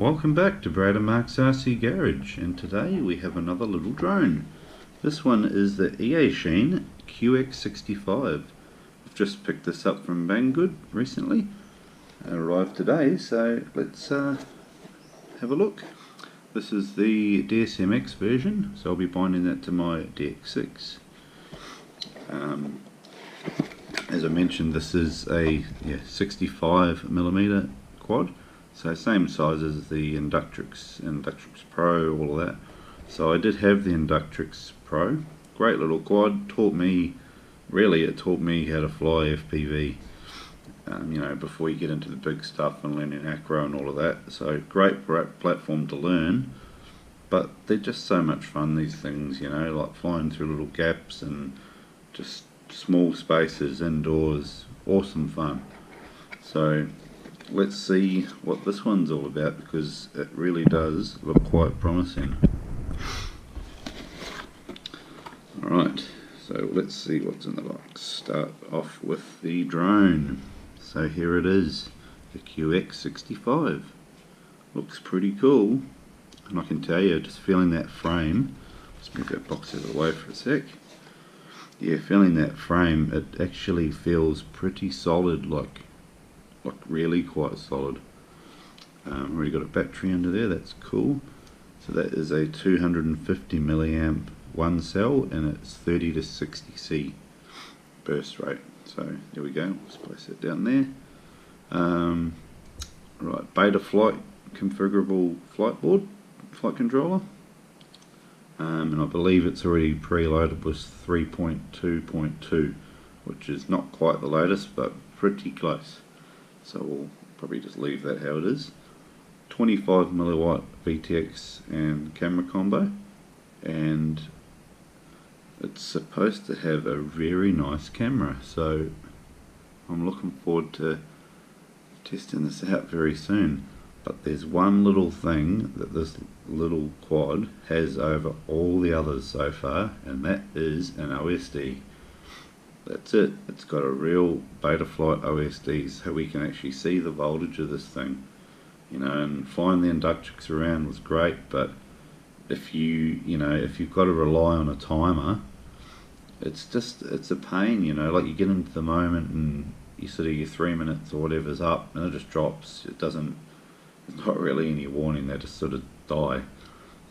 Welcome back to Brad and Mark's RC Garage, and today we have another little drone. This one is the Eachine QX65. I've just picked this up from Banggood recently. It arrived today, so let's have a look. This is the DSMX version, so I'll be binding that to my DX6. As I mentioned, this is a 65mm quad. So same size as the Inductrix Pro, all of that. So I did have the Inductrix Pro. Great little quad. Taught me how to fly FPV. Before you get into the big stuff and learning acro and all of that. So great platform to learn. But they're just so much fun, these things. Like flying through little gaps and just small spaces indoors. Awesome fun. So let's see what this one's all about, because it really does look quite promising. Alright, so let's see what's in the box. Start off with the drone. So here it is, the QX65. Looks pretty cool, and I can tell you, just feeling that frame, let's move that box out of the way for a sec. Yeah, feeling that frame, it actually feels pretty solid, like really quite solid. Already got a battery under there, that's cool. So that is a 250 milliamp one cell, and it's 30 to 60 C burst rate. So there we go, let's place it down there. Right, beta flight configurable flight controller. And I believe it's already preloaded with 3.2.2, which is not quite the latest, but pretty close. So we'll probably just leave that how it is. 25 milliwatt VTX and camera combo, and it's supposed to have a very nice camera, so I'm looking forward to testing this out very soon. But there's one little thing that this little quad has over all the others so far, and that is an OSD. That's it. It's got a real Betaflight OSD, so we can actually see the voltage of this thing. And flying the Inductrix around was great, but if you've got to rely on a timer, it's a pain. Like you get into the moment and you sort of your 3 minutes or whatever's up, and it just drops. There's not really any warning. They just sort of die.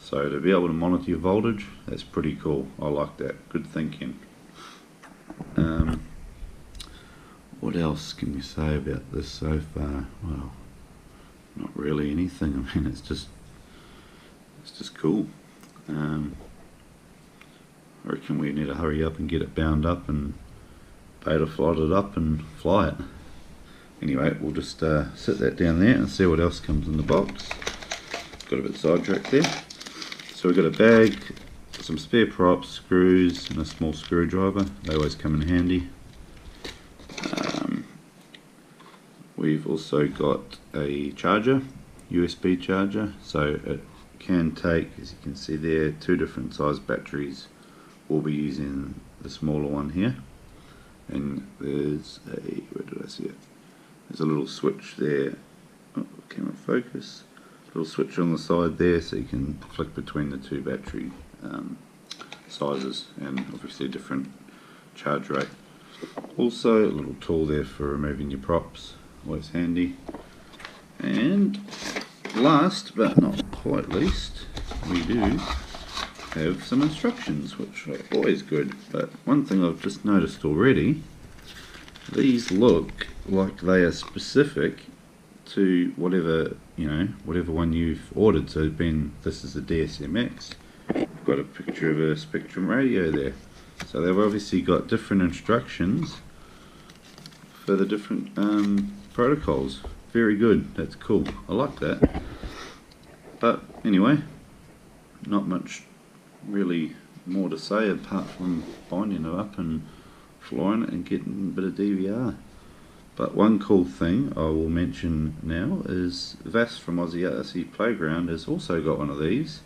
So to be able to monitor your voltage, that's pretty cool. I like that. Good thinking. What else can we say about this so far? Well, not really anything. I mean, it's just cool. I reckon we need to hurry up and get it bound up and beta flight it up and fly it. Anyway, we'll just sit that down there and see what else comes in the box. Got a bit sidetracked there. So we've got a bag, some spare props, screws, and a small screwdriver. They always come in handy. We've also got a charger, USB charger, so it can take, as you can see there, 2 different size batteries. We'll be using the smaller one here, and there's where did I see it? There's a little switch there. Oh, camera focus. Little switch on the side there, so you can flick between the 2 battery sizes, and obviously a different charge rate. Also a little tool there for removing your props, always handy. And last but not quite least, we do have some instructions, which are always good. But one thing I've just noticed already, these look like they are specific to whatever one you've ordered. So this is a DSMX. I've got a picture of a Spectrum radio there. So they've obviously got different instructions for the different protocols. Very good. That's cool. I like that. But anyway, not much really more to say apart from binding it up and flying it and getting a bit of DVR. But one cool thing I will mention now is Vass from Aussie RC Playground has also got one of these,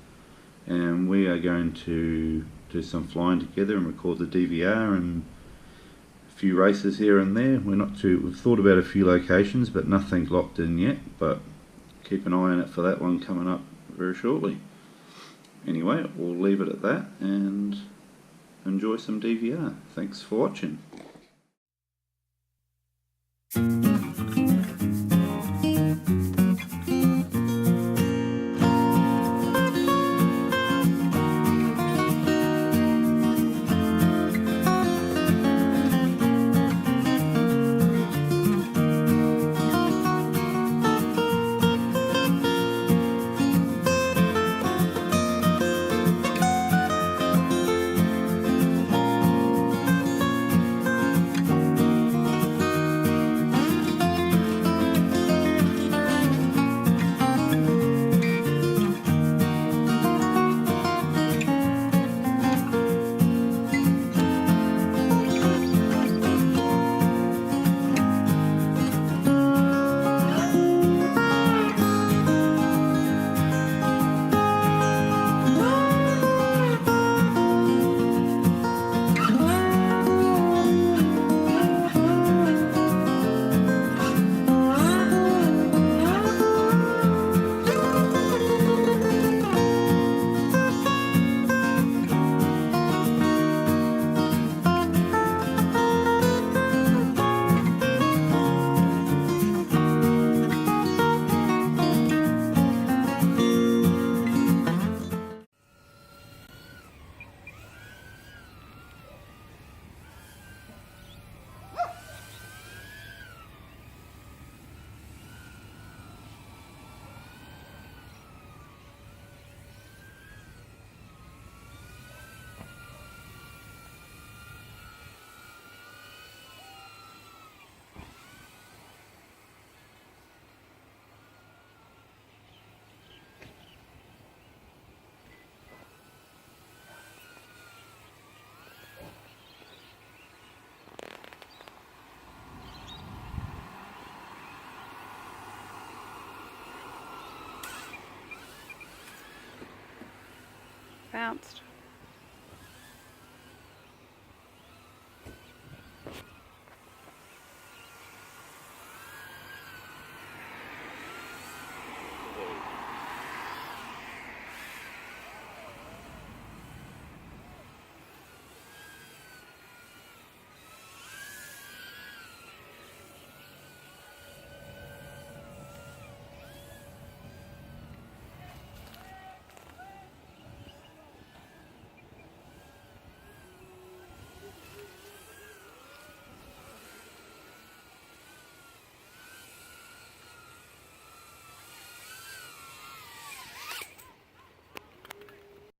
and we are going to do some flying together and record the DVR and a few races here and there. We've thought about a few locations, but nothing locked in yet. But keep an eye on it for that one coming up very shortly. Anyway, we'll leave it at that and enjoy some DVR. Thanks for watching. Bounced.